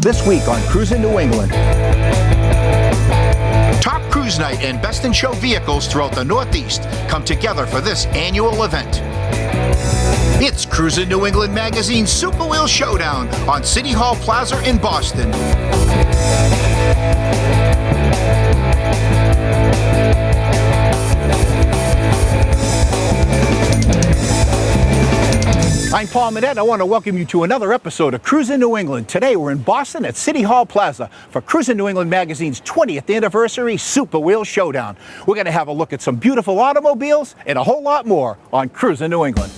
This week on Crusin New England. Top Cruise Night and Best in Show vehicles throughout the Northeast come together for this annual event. It's Crusin New England Magazine's Super Wheel Showdown on City Hall Plaza in Boston. I'm Paul Manette. I want to welcome you to another episode of Crusin New England. Today we're in Boston at City Hall Plaza for Crusin New England Magazine's 20th anniversary Super Wheel Showdown. We're going to have a look at some beautiful automobiles and a whole lot more on Crusin New England.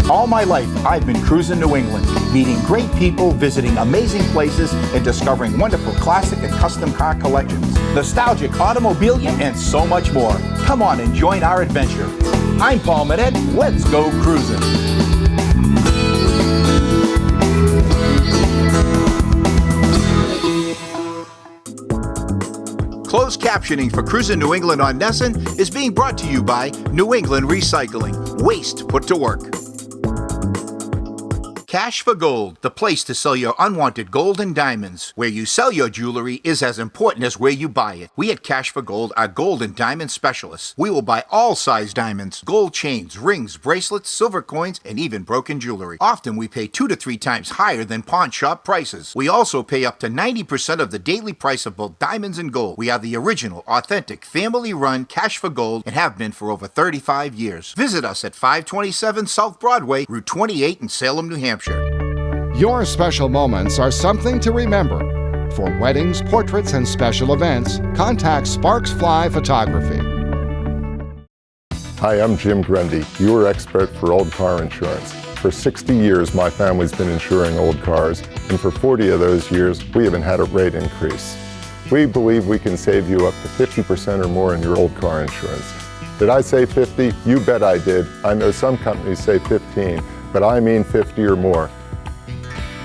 All my life, I've been cruising New England, meeting great people, visiting amazing places, and discovering wonderful classic and custom car collections, nostalgic automobilia, and so much more. Come on and join our adventure. I'm Paul Manette. Let's go cruising. Closed captioning for Crusin New England on Nesson is being brought to you by New England Recycling. Waste put to work. Cash for Gold, the place to sell your unwanted gold and diamonds. Where you sell your jewelry is as important as where you buy it. We at Cash for Gold are gold and diamond specialists. We will buy all size diamonds, gold chains, rings, bracelets, silver coins, and even broken jewelry. Often we pay 2 to 3 times higher than pawn shop prices. We also pay up to 90% of the daily price of both diamonds and gold. We are the original, authentic, family-run Cash for Gold and have been for over 35 years. Visit us at 527 South Broadway, Route 28 in Salem, New Hampshire. Your special moments are something to remember. For weddings, portraits, and special events, contact Sparks Fly Photography. Hi, I'm Jim Grundy, your expert for old car insurance. For 60 years, my family's been insuring old cars, and for 40 of those years, we haven't had a rate increase. We believe we can save you up to 50% or more in your old car insurance. Did I say 50? You bet I did. I know some companies say 15, but I mean 50 or more.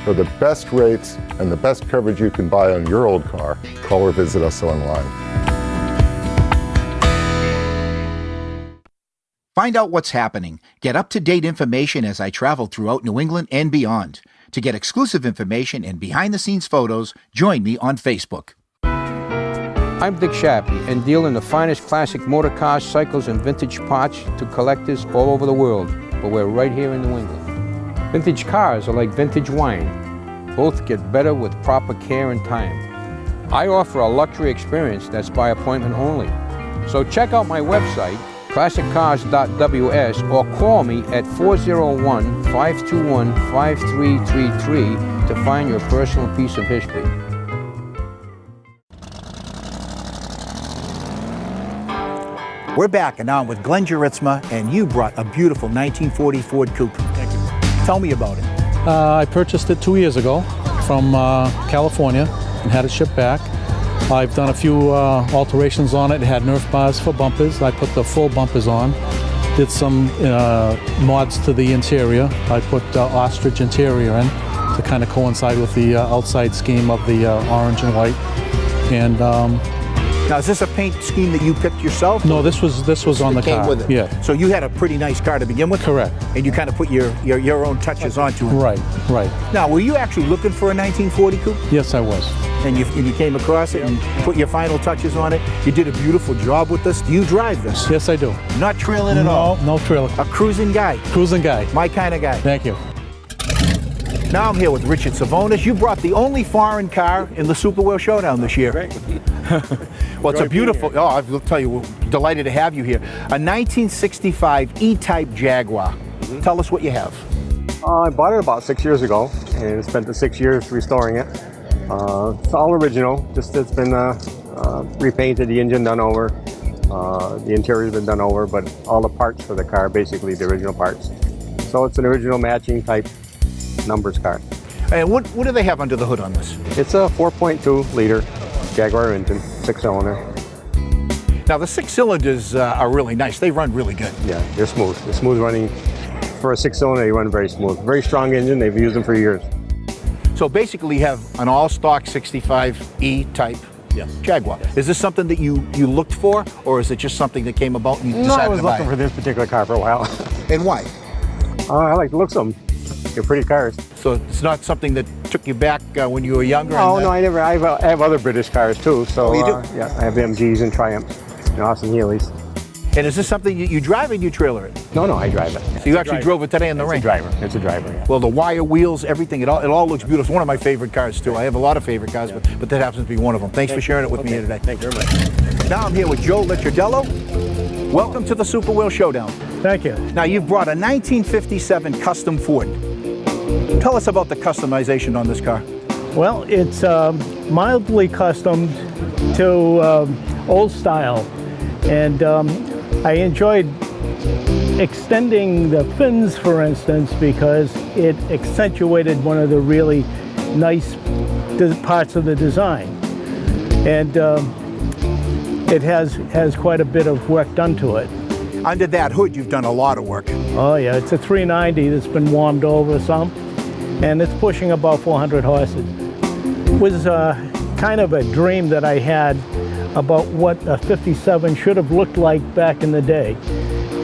For the best rates and the best coverage you can buy on your old car, call or visit us online. Find out what's happening. Get up-to-date information as I travel throughout New England and beyond. To get exclusive information and behind-the-scenes photos, join me on Facebook. I'm Dick Shappy and deal in the finest classic motor cars, cycles, and vintage parts to collectors all over the world, but we're right here in New England. Vintage cars are like vintage wine. Both get better with proper care and time. I offer a luxury experience that's by appointment only. So check out my website, classiccars.ws, or call me at 401-521-5333 to find your personal piece of history. We're back, and now I'm with Glenn Juritzma, and you brought a beautiful 1940 Ford Coupe. Thank you. Tell me about it. I purchased it 2 years ago from California and had it shipped back. I've done a few alterations on it. It had Nerf bars for bumpers. I put the full bumpers on. Did some mods to the interior. I put ostrich interior in to kind of coincide with the outside scheme of the orange and white. And now, is this a paint scheme that you picked yourself? no, this was on the Came car. with it. Yeah, So you had a pretty nice car to begin with? correct. And you kind of put your own touches onto it. Right. Now, were you actually looking for a 1940 Coupe? Yes, I was. And you came across it and put your final touches on it? You did a beautiful job with this. Do you drive this? Yes, I do. Not trailing at all? No trailer. A cruising guy? Cruising guy. My kind of guy. Thank you. Now I'm here with Richard Savonis. You brought the only foreign car in the Super Wheel Showdown this year. Great. Well, it's a beautiful, I'll tell you, we're delighted to have you here. A 1965 E-Type Jaguar. Tell us what you have. I bought it about 6 years ago and spent the 6 years restoring it. It's all original, just it's been repainted, the engine done over, the interior's been done over, but all the parts for the car, basically the original parts. So it's an original matching type numbers car. And what do they have under the hood on this? It's a 4.2 liter Jaguar engine, 6-cylinder. Now the 6 cylinders are really nice. They run really good. Yeah, they're smooth. They're smooth running. For a 6-cylinder, they run very smooth. Very strong engine. They've used them for years. So basically you have an all-stock 65 E-Type Yes. Jaguar. Is this something that you looked for, or is it just something that came about and you No, decided I was to buy looking for it? this particular car for a while. And why? I like the looks of them. They're pretty cars. So it's not something that took you back when you were younger? No, and, no, I never. I have other British cars too. So Oh, you do? yeah, I have MGs and Triumphs and Austin Healey's. And is this something you drive and you trailer it? No, I drive it. So you actually drove it today in the rain? It's a driver, yeah. Well, the wire wheels, everything, it all looks beautiful. It's one of my favorite cars too. I have a lot of favorite cars, but that happens to be one of them. Thanks for sharing it with me here today. Thank you very much. Now I'm here with Joe Licciardello. Welcome to the Super Wheel Showdown. Thank you. Now you've brought a 1957 custom Ford. Tell us about the customization on this car. Well, it's mildly customed to old style, and I enjoyed extending the fins, for instance, because it accentuated one of the really nice parts of the design, and it has quite a bit of work done to it. Under that hood, you've done a lot of work. Oh yeah, it's a 390 that's been warmed over some, and it's pushing about 400 horses. It was kind of a dream that I had about what a 57 should have looked like back in the day.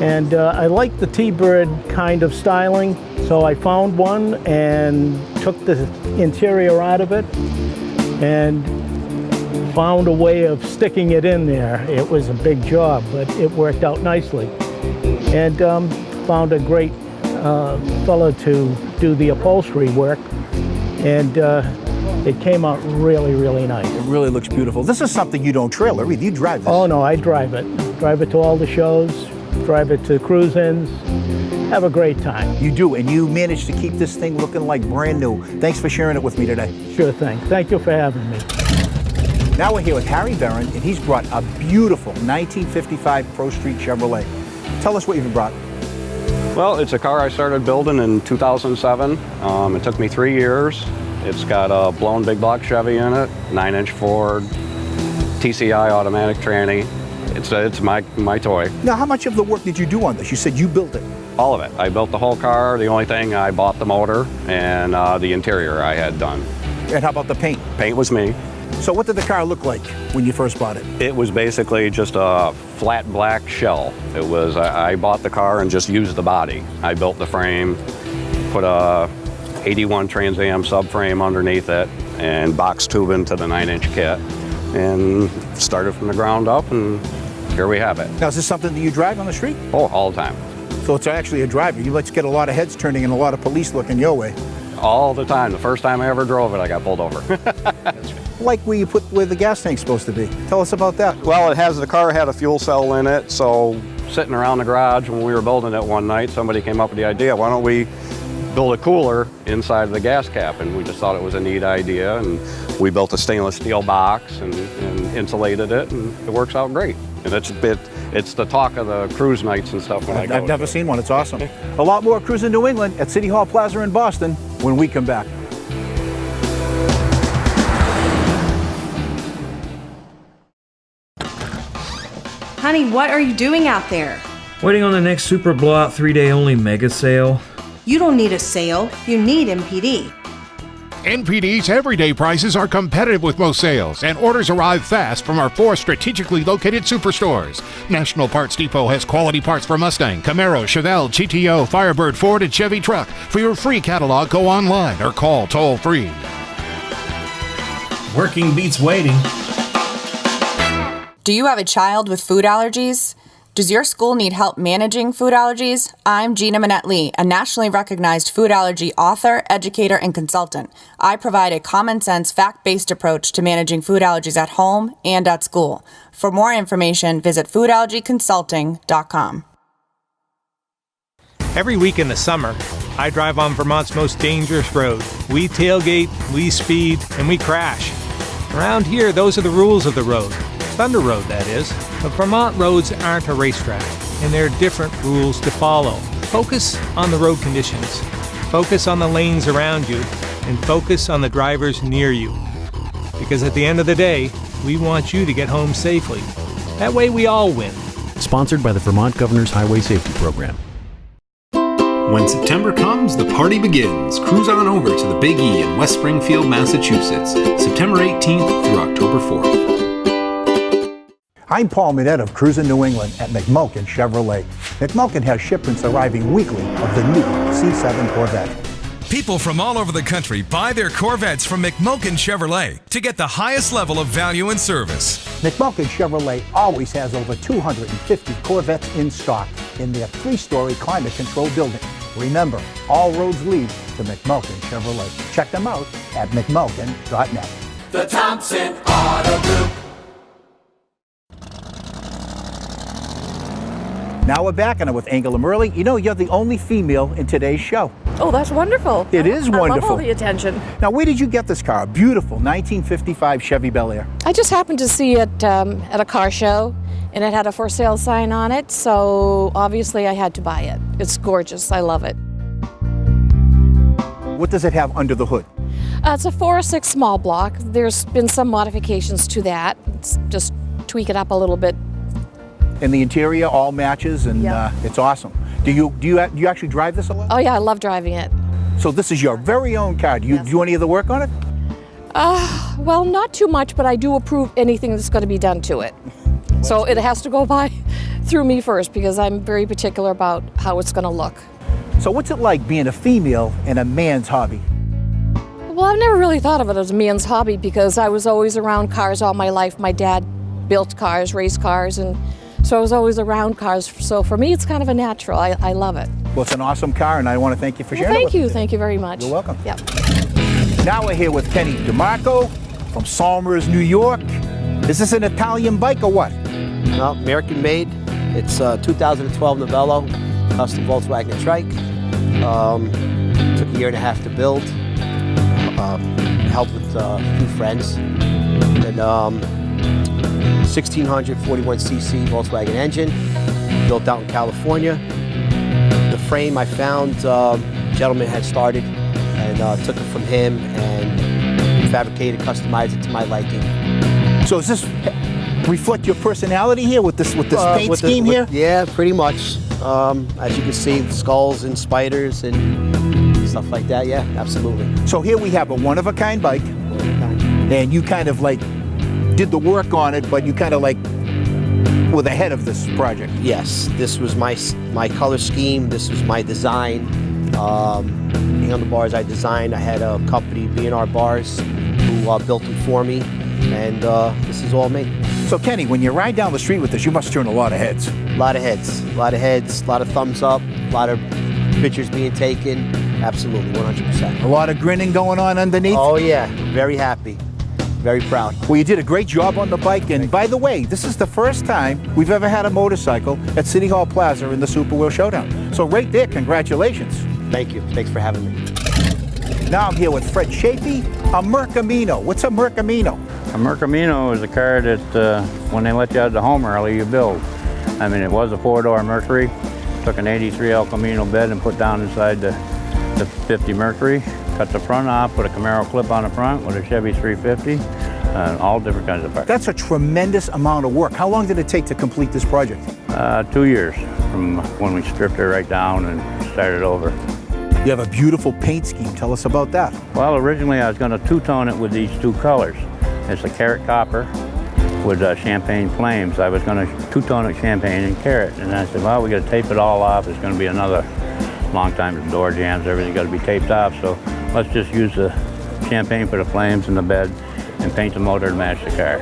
And I liked the T-Bird kind of styling, so I found one and took the interior out of it and found a way of sticking it in there. It was a big job, but it worked out nicely. And found a great fellow to do the upholstery work, and it came out really, really nice. It really looks beautiful. This is something you don't trailer either. You drive this. Oh no, I drive it. Drive it to all the shows, drive it to Cruisins, have a great time. You do, and you managed to keep this thing looking like brand new. Thanks for sharing it with me today. Sure thing. Thank you for having me. Now we're here with Harry Barron, and he's brought a beautiful 1955 Pro Street Chevrolet. Tell us what you've brought. Well, it's a car I started building in 2007. It took me 3 years. It's got a blown big block Chevy in it, 9-inch Ford, TCI automatic tranny. It's my toy. Now, how much of the work did you do on this? You said you built it. All of it. I built the whole car. The only thing, I bought the motor and the interior I had done. And how about the paint? Paint was me. So what did the car look like when you first bought it? It was basically just a flat black shell. It was, I bought the car and just used the body. I built the frame, put a 81 Trans Am subframe underneath it, and box tube into the 9-inch kit, and started from the ground up, and here we have it. Now, is this something that you drive on the street? Oh, all the time. So it's actually a driver. You let's get a lot of heads turning and a lot of police looking your way. All the time. The first time I ever drove it, I got pulled over. Like where the gas tank's supposed to be. Tell us about that. Well, the car had a fuel cell in it, so sitting around the garage when we were building it one night, somebody came up with the idea, why don't we build a cooler inside of the gas cap? And we just thought it was a neat idea, and we built a stainless steel box and insulated it, and it works out great. And it's the talk of the cruise nights and stuff. I've never seen one. It's awesome. A lot more Cruising New England at City Hall Plaza in Boston when we come back. Honey, what are you doing out there? Waiting on the next super blowout 3-day only mega sale. You don't need a sale, you need MPD. NPD's everyday prices are competitive with most sales, and orders arrive fast from our 4 strategically located superstores. National Parts Depot has quality parts for Mustang, Camaro, Chevelle, GTO, Firebird, Ford, and Chevy truck. For your free catalog, go online or call toll-free. Working beats waiting. Do you have a child with food allergies? Does your school need help managing food allergies? I'm Gina Minette-Lee, a nationally recognized food allergy author, educator, and consultant. I provide a common-sense, fact-based approach to managing food allergies at home and at school. For more information, visit foodallergyconsulting.com. Every week in the summer, I drive on Vermont's most dangerous road. We tailgate, we speed, and we crash. Around here, those are the rules of the road. Thunder Road, that is. But Vermont roads aren't a racetrack, and there are different rules to follow. Focus on the road conditions. Focus on the lanes around you, and focus on the drivers near you. Because at the end of the day, we want you to get home safely. That way we all win. Sponsored by the Vermont Governor's Highway Safety Program. When September comes, the party begins. Cruise on over to the Big E in West Springfield, Massachusetts, September 18th through October 4th. I'm Paul Minette of Crusin, New England at McMulkin Chevrolet. McMulkin has shipments arriving weekly of the new C7 Corvette. People from all over the country buy their Corvettes from McMulkin Chevrolet to get the highest level of value and service. McMulkin Chevrolet always has over 250 Corvettes in stock in their 3-story climate-controlled building. Remember, all roads lead to McMulkin Chevrolet. Check them out at mcmulkin.net. The Thompson Auto Group. Now we're back, and I'm with Angela Murley. You know, you're the only female in today's show. Oh, that's wonderful. It is I wonderful. love all the attention. Now, where did you get this car? A beautiful 1955 Chevy Bel Air. I just happened to see it at a car show, and it had a for sale sign on it, so obviously I had to buy it. It's gorgeous. I love it. What does it have under the hood? It's a 406 small block. There's been some modifications to that. It's just tweak it up a little bit. And the interior all matches, and Yep. it's awesome. Do you actually drive this a lot? Oh yeah, I love driving it. So this is your very own car. Do you do any of the work on it? Well, not too much, but I do approve anything that's going to be done to it. So it has to go by through me first because I'm very particular about how it's going to look. So what's it like being a female in a man's hobby? Well, I've never really thought of it as a man's hobby because I was always around cars all my life. My dad built cars, raced cars, and so I was always around cars. So for me, it's kind of a natural. I love it. Well, it's an awesome car, and I want to thank you for sharing it with Thank you. me today. Thank you very much. You're welcome. Yep. Now we're here with Kenny DeMarco from Somers, New York. Is this an Italian bike or what? No, American made. It's 2012 Novello, custom Volkswagen Trike. Took a year and a half to build. Helped with a few friends. And 1641cc Volkswagen engine, built out in California. The frame I found, gentleman had started, and took it from him and fabricated, customized it to my liking. So does this reflect your personality here with this paint scheme here? Yeah, pretty much. As you can see, skulls and spiders and stuff like that. Yeah, absolutely. So here we have a one-of-a-kind bike, and you kind of like did the work on it, but you kind of like were the head of this project. Yes, this was my color scheme. This was my design. Handlebars I designed. I had a company, B&R Bars, who built them for me, and this is all me. So Kenny, when you ride down the street with this, you must turn a lot of heads. A lot of heads, a lot of heads, a lot of thumbs up, a lot of pictures being taken. Absolutely, 100%. A lot of grinning going on underneath? Oh yeah, very happy, very proud. Well, you did a great job on the bike, and by the way, this is the first time we've ever had a motorcycle at City Hall Plaza in the Super Wheel Showdown. So right there, congratulations. Thank you, thanks for having me. Now I'm here with Fred Chafee, a Mercamino. What's a Mercamino? A Mercamino is a car that when they let you out of the home early, you build. I mean, it was a 4-door Mercury. Took an 83 El Camino bed and put down inside the 50 Mercury. Cut the front off, put a Camaro clip on the front with a Chevy 350, all different kinds of parts. That's a tremendous amount of work. How long did it take to complete this project? 2 years from when we stripped it right down and started over. You have a beautiful paint scheme. Tell us about that. Well, originally I was going to two-tone it with these two colors. It's a carrot copper with champagne flames. I was going to two-tone it champagne and carrot, and I said, well, we got to tape it all off. It's going to be another long time. The door jams, everything got to be taped off. So let's just use the champagne for the flames and the bed and paint the motor to match the car.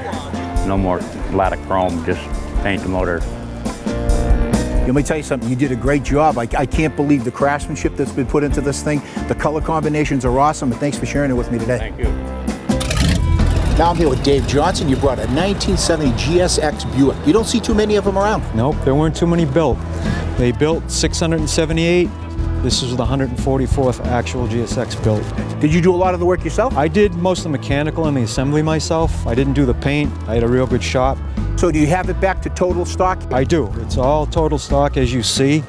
No more lot of chrome, just paint the motor. Let me tell you something, you did a great job. I can't believe the craftsmanship that's been put into this thing. The color combinations are awesome, and thanks for sharing it with me today. Thank you. Now I'm here with Dave Johnson. You brought a 1970 GSX Buick. You don't see too many of them around. Nope, there weren't too many built. They built 678. This is the 144th actual GSX built. Did you do a lot of the work yourself? I did most of the mechanical and the assembly myself. I didn't do the paint. I had a real good shop. So do you have it back to total stock? I do. It's all total stock, as you see.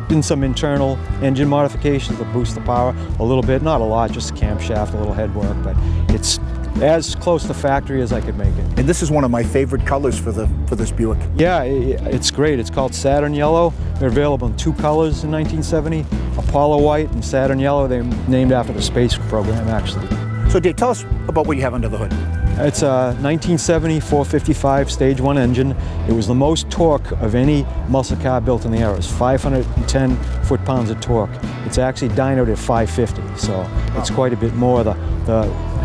Been some internal engine modifications to boost the power a little bit, not a lot, just a camshaft, a little head work, but it's as close to factory as I could make it. And this is one of my favorite colors for this Buick. Yeah, it's great. It's called Saturn Yellow. They're available in two colors in 1970, Apollo White and Saturn Yellow. They're named after the space program, actually. So Dave, tell us about what you have under the hood. It's a 1970 455 stage 1 engine. It was the most torque of any muscle car built in the era. It's 510 foot-pounds of torque. It's actually dynoed at 550, so it's quite a bit more. The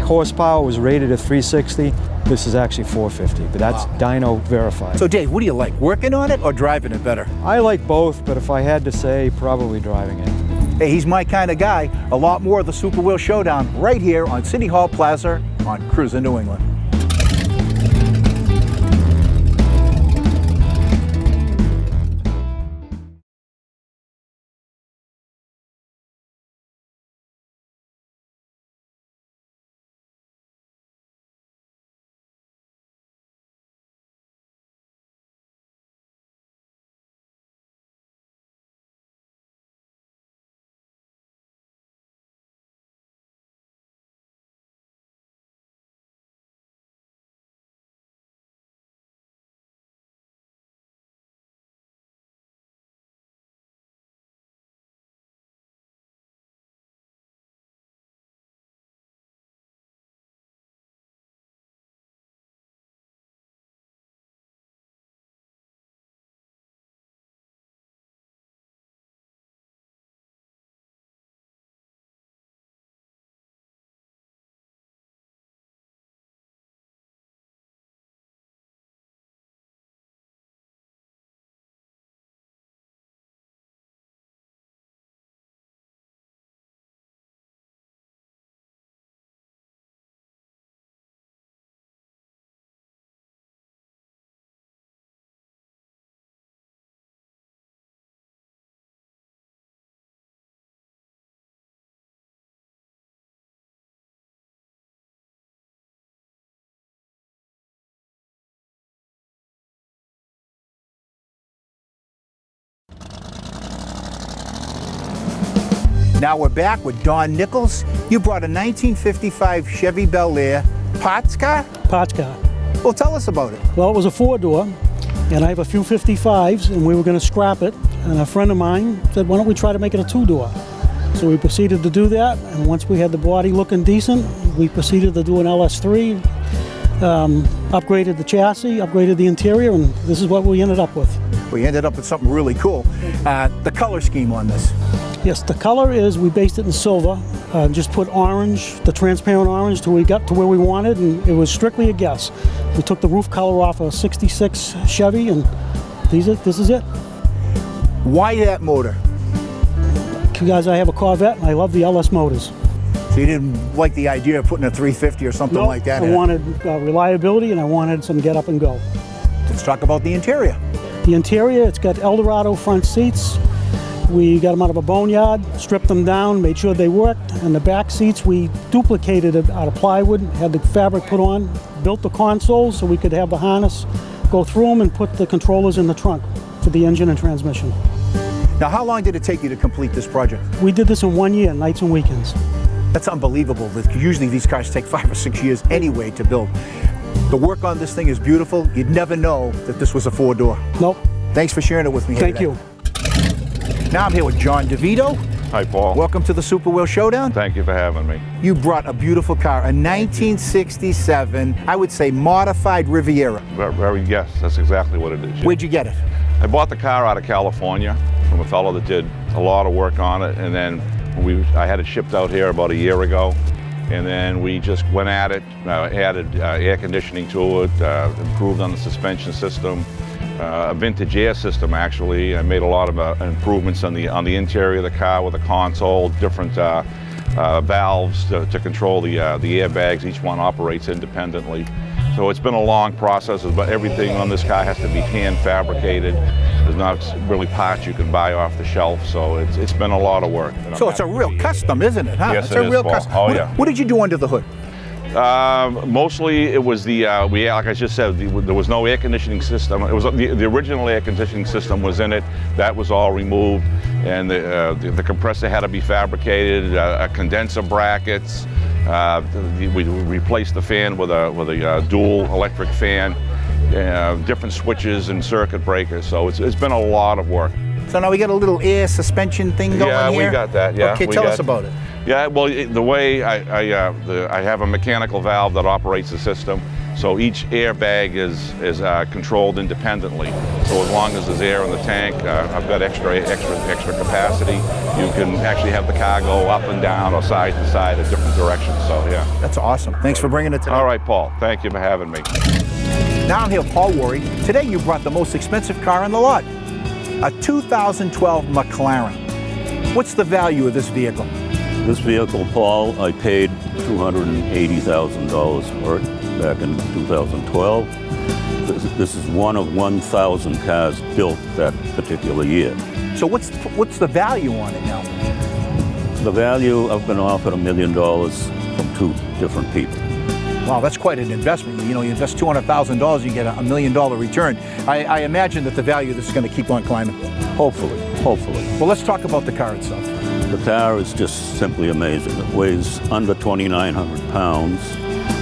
horsepower was rated at 360. This is actually 450, but that's dyno verified. So Dave, what do you like, working on it or driving it better? I like both, but if I had to say, probably driving it. Hey, he's my kind of guy. A lot more of the Super Wheel Showdown right here on City Hall Plaza on Crusin, New England. Now we're back with Don Nichols. You brought a 1955 Chevy Bel Air parts car? Parts car. Well, tell us about it. Well, it was a 4-door, and I have a few 55s, and we were going to scrap it. And a friend of mine said, why don't we try to make it a 2-door? So we proceeded to do that, and once we had the body looking decent, we proceeded to do an LS3, upgraded the chassis, upgraded the interior, and this is what we ended up with. We ended up with something really cool. The color scheme on this. Yes, the color is, we based it in silver, just put orange, the transparent orange, till we got to where we wanted, and it was strictly a guess. We took the roof color off a 66 Chevy, and this is it. Why that motor? Because I have a Corvette, and I love the LS motors. So you didn't like the idea of putting a 350 or something like that I in? wanted reliability, and I wanted some get up and go. Let's talk about the interior. The interior, it's got Eldorado front seats. We got them out of a boneyard, stripped them down, made sure they worked. And the back seats, we duplicated it out of plywood, had the fabric put on, built the consoles so we could have the harness, go through them and put the controllers in the trunk for the engine and transmission. Now, how long did it take you to complete this project? We did this in 1 year, nights and weekends. That's unbelievable. Usually these cars take 5 or 6 years anyway to build. The work on this thing is beautiful. You'd never know that this was a 4-door. Nope. Thanks for sharing it with me here Thank you. Now I'm here with John DeVito. Hi, Paul. Welcome to the Super Wheel Showdown. Thank you for having me. You brought a beautiful car, a 1967, I would say modified Riviera. Yes, that's exactly what it is. Yeah. Where'd you get it? I bought the car out of California from a fellow that did a lot of work on it, and then I had it shipped out here about a year ago, and then we just went at it, added air conditioning to it, improved on the suspension system, a vintage air system actually. I made a lot of improvements on the interior of the car with a console, different valves to control the airbags. Each one operates independently. So it's been a long process, but everything on this car has to be hand fabricated. There's not really parts you can buy off the shelf, so it's been a lot of work. So it's a real custom, isn't it? Huh? Yes, it's it a is, real Paul. custom. Oh, what, yeah. What did you do under the hood? Mostly it was like I just said, there was no air conditioning system. It was the original air conditioning system was in it. That was all removed, and the compressor had to be fabricated. Condenser brackets. We replaced the fan with a dual electric fan. Different switches and circuit breakers. So it's been a lot of work. So now we got a little air suspension thing going Yeah, here? we got that, yeah. Okay, tell us about it. Yeah, well, the way I have a mechanical valve that operates the system, so each airbag is controlled independently. So as long as there's air in the tank, I've got extra capacity. You can actually have the car go up and down or side to side in different directions. So yeah, that's awesome. Thanks for bringing it today. All right, Paul. Thank you for having me. Now I'm here, Paul Worry. Today you brought the most expensive car in the lot, a 2012 McLaren. What's the value of this vehicle? This vehicle, Paul, I paid $280,000 for it back in 2012. This is one of 1,000 cars built that particular year. So what's the value on it now? The value, I've been offered $1 million from two different people. Wow, that's quite an investment. You know, you invest $200,000, you get a $1 million return. I imagine that the value of this is going to keep on climbing. Hopefully. Well, let's talk about the car itself. The car is just simply amazing. It weighs under 2,900 pounds,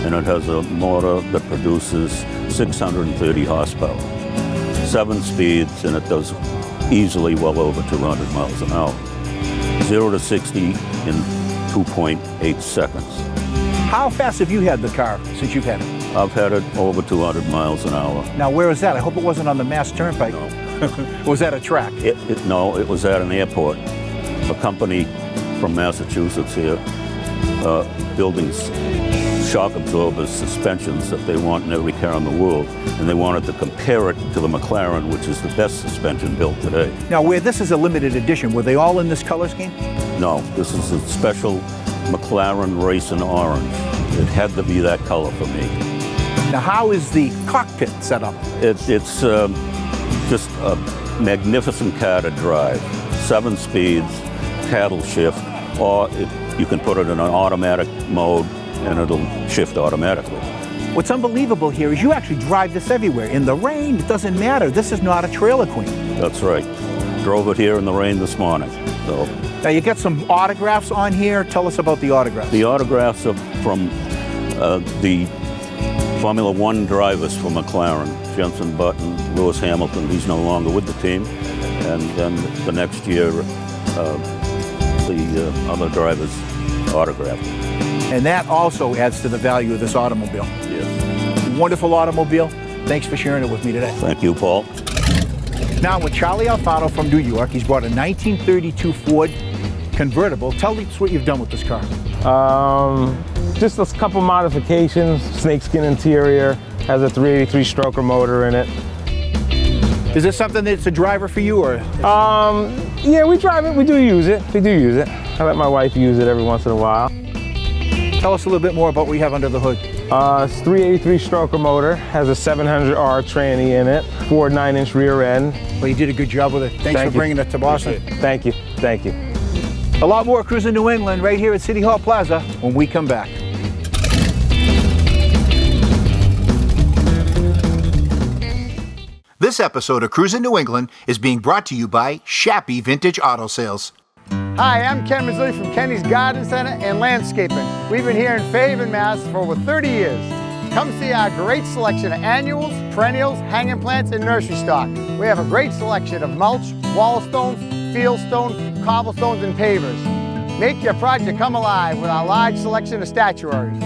and it has a motor that produces 630 horsepower. 7 speeds, and it does easily well over 200 miles an hour. 0 to 60 in 2.8 seconds. How fast have you had the car since you've had it? I've had it over 200 miles an hour. Now, where is that? I hope it wasn't on the Mass Turnpike. No. Was that a track? No, it was at an airport. A company from Massachusetts here building shock absorbers, suspensions that they want in every car in the world, and they wanted to compare it to the McLaren, which is the best suspension built today. Now, where this is a limited edition, were they all in this color scheme? No, this is a special McLaren Racing Orange. It had to be that color for me. Now, how is the cockpit set up? It's just a magnificent car to drive. 7 speeds, paddle shift, or you can put it in an automatic mode and it'll shift automatically. What's unbelievable here is you actually drive this everywhere. In the rain, it doesn't matter. This is not a trailer queen. That's right. Drove it here in the rain this morning. So. Now you got some autographs on here. Tell us about the autographs. The autographs are from the Formula One drivers for McLaren. Jenson Button, Lewis Hamilton, he's no longer with the team. And then the next year, the other drivers autographed. And that also adds to the value of this automobile. Yes. Wonderful automobile. Thanks for sharing it with me today. Thank you, Paul. Now with Charlie Alfano from New York, he's brought a 1932 Ford convertible. Tell us what you've done with this car. Just a couple modifications. Snakeskin interior, has a 383 stroker motor in it. Is this something that's a driver for you, or? Yeah, we drive it. We do use it. I let my wife use it every once in a while. Tell us a little bit more about what you have under the hood. It's 383 stroker motor, has a 700R tranny in it, Ford 9-inch rear end. Well, you did a good job with it. Thanks for bringing it to Boston. Thank you. A lot more Cruising New England right here at City Hall Plaza when we come back. This episode of Cruising New England is being brought to you by Shappy Vintage Auto Sales. Hi, I'm Ken Mazzilli from Kenny's Garden Center and Landscaping. We've been here in Fairhaven, Mass. for over 30 years. Come see our great selection of annuals, perennials, hanging plants, and nursery stock. We have a great selection of mulch, wall stone, field stone, cobblestones, and pavers. Make your project come alive with our large selection of statuaries.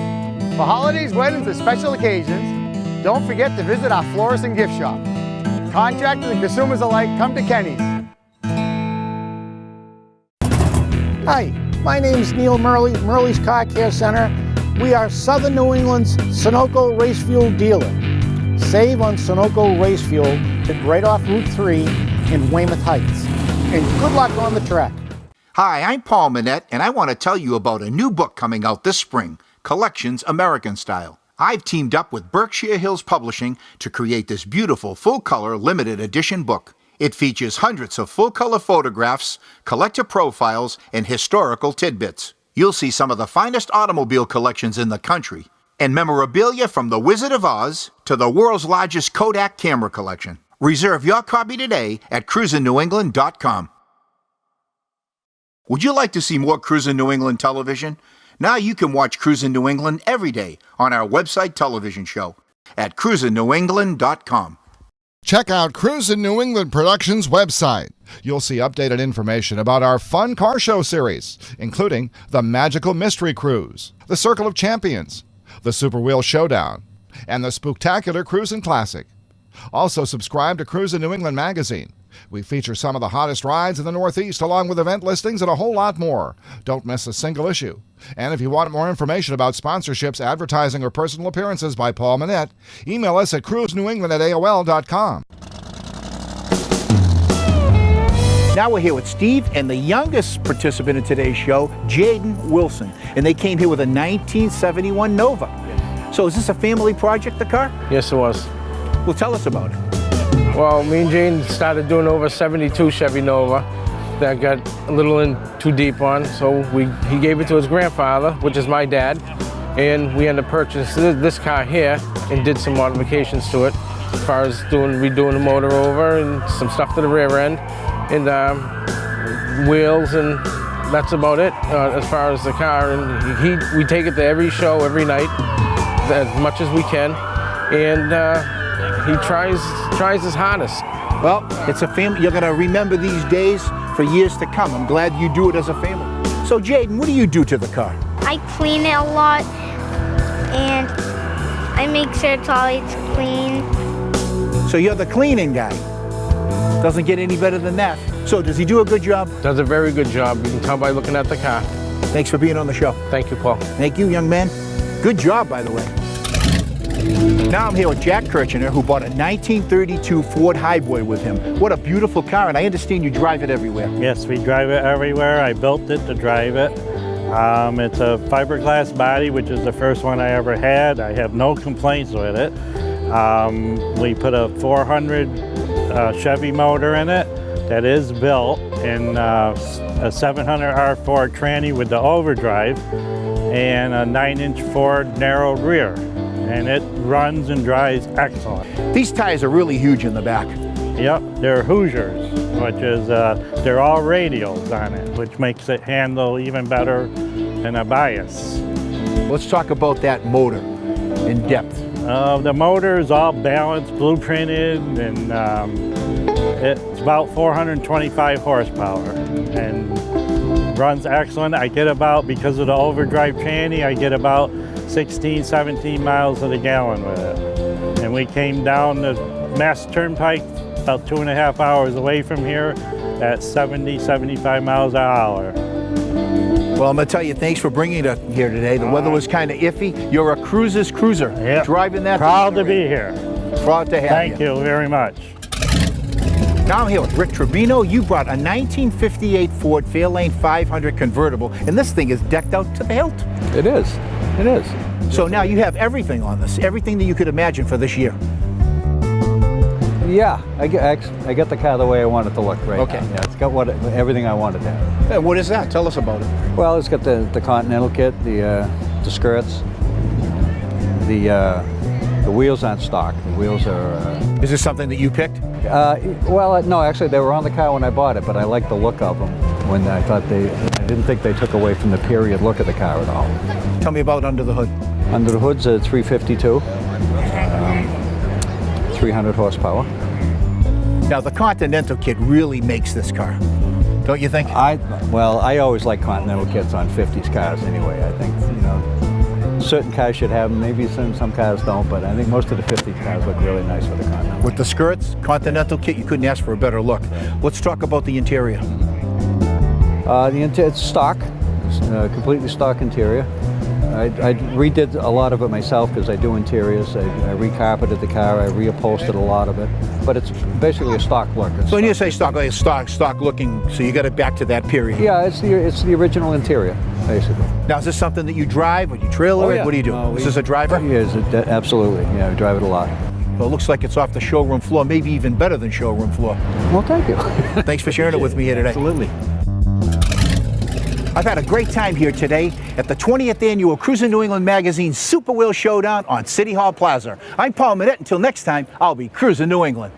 For holidays, weddings, and special occasions, don't forget to visit our florist and gift shop. Contractors and consumers alike, come to Kenny's. Hi, my name is Neil Murley, Murley's Car Care Center. We are Southern New England's Sunoco race fuel dealer. Save on Sunoco race fuel right off Route 3 in Weymouth Heights. And good luck on the track. Hi, I'm Paul Manette, and I want to tell you about a new book coming out this spring, Collections American Style. I've teamed up with Berkshire Hills Publishing to create this beautiful full-color limited edition book. It features hundreds of full-color photographs, collector profiles, and historical tidbits. You'll see some of the finest automobile collections in the country, and memorabilia from The Wizard of Oz to the world's largest Kodak camera collection. Reserve your copy today at cruisingNewEngland.com. Would you like to see more Cruisin' New England television? Now you can watch Cruisin' New England every day on our website television show at cruisingNewEngland.com. Check out Cruisin' New England Productions' website. You'll see updated information about our fun car show series, including the Magical Mystery Cruise, the Circle of Champions, the Super Wheel Showdown, and the Spooktacular Crusin Classic. Also subscribe to Crusin New England magazine. We feature some of the hottest rides in the Northeast, along with event listings and a whole lot more. Don't miss a single issue. And if you want more information about sponsorships, advertising, or personal appearances by Paul Manette, email us at cruisenewengland@aol.com. Now we're here with Steve and the youngest participant in today's show, Jaden Wilson. And they came here with a 1971 Nova. So is this a family project, the car? Yes, it was. Well, tell us about it. Well, me and Jane started doing over 72 Chevy Nova that got a little in too deep on, so he gave it to his grandfather, which is my dad, and we ended up purchasing this car here and did some modifications to it, as far as redoing the motor over and some stuff to the rear end, and wheels, and that's about it as far as the car. And we take it to every show every night, as much as we can, and he tries his hardest. Well, it's a family. You're going to remember these days for years to come. I'm glad you do it as a family. So, Jaden, what do you do to the car? I clean it a lot, and I make sure it's always clean. So you're the cleaning guy. Doesn't get any better than that. So does he do a good job? Does a very good job. You can tell by looking at the car. Thanks for being on the show. Thank you, Paul. Thank you, young man. Good job, by the way. Now I'm here with Jack Kirchner, who bought a 1932 Ford Highboy with him. What a beautiful car, and I understand you drive it everywhere. Yes, we drive it everywhere. I built it to drive it. It's a fiberglass body, which is the first one I ever had. I have no complaints with it. We put a 400 Chevy motor in it that is built, and a 700 R4 tranny with the overdrive, and a 9-inch Ford narrow rear. And it runs and drives excellent. These tires are really huge in the back. Yep, they're Hoosiers, which is, they're all radials on it, which makes it handle even better than a bias. Let's talk about that motor in depth. The motor is all balanced, blueprinted, and it's about 425 horsepower and runs excellent. I get about, because of the overdrive tranny, I get about 16, 17 miles to the gallon with it. And we came down the Mass Turnpike about 2.5 hours away from here at 70, 75 miles an hour. Well, I'm going to tell you, thanks for bringing it here today. The weather was kind of iffy. You're a cruiser's cruiser. Yep. Driving that. Proud to be here. Proud to have Thank you very much. Now I'm here with Rick Trevino. You brought a 1958 Ford Fairlane 500 convertible, and this thing is decked out to the hilt. It is. It is. So now you have everything on this, everything that you could imagine for this year. Yeah, I got the car the way I want it to look right Okay. now. Yeah, it's got everything I wanted to have. And what is that? Tell us about it. Well, it's got the Continental kit, the skirts, the wheels aren't stock. The wheels are... Is this something that you picked? No, actually they were on the car when I bought it, but I liked the look of them. When I didn't think they took away from the period look of the car at all. Tell me about under the hood. Under the hood's a 352, 300 horsepower. Now the Continental kit really makes this car, don't you think? I always like Continental kits on 50s cars anyway. I think, certain cars should have them, maybe some cars don't, but I think most of the 50s cars look really nice with the Continental. With the skirts, Continental kit, you couldn't ask for a better look. Let's talk about the interior. It's stock, it's completely stock interior. I redid a lot of it myself because I do interiors. I recarpeted the car, I reupholstered a lot of it, but it's basically a stock look. So when you say stock, like stock looking, so you got it back to that period. Yeah, it's the original interior, basically. Now is this something that you drive or you trailer it? What do you do? Is this a driver? Yes, absolutely. Yeah, we drive it a lot. Well, it looks like it's off the showroom floor, maybe even better than showroom floor. Well, thank you. Thanks for sharing it with me here today. Absolutely. I've had a great time here today at the 20th annual Crusin New England Magazine Super Wheel Showdown on City Hall Plaza. I'm Paul Manette. Until next time, I'll be cruising New England.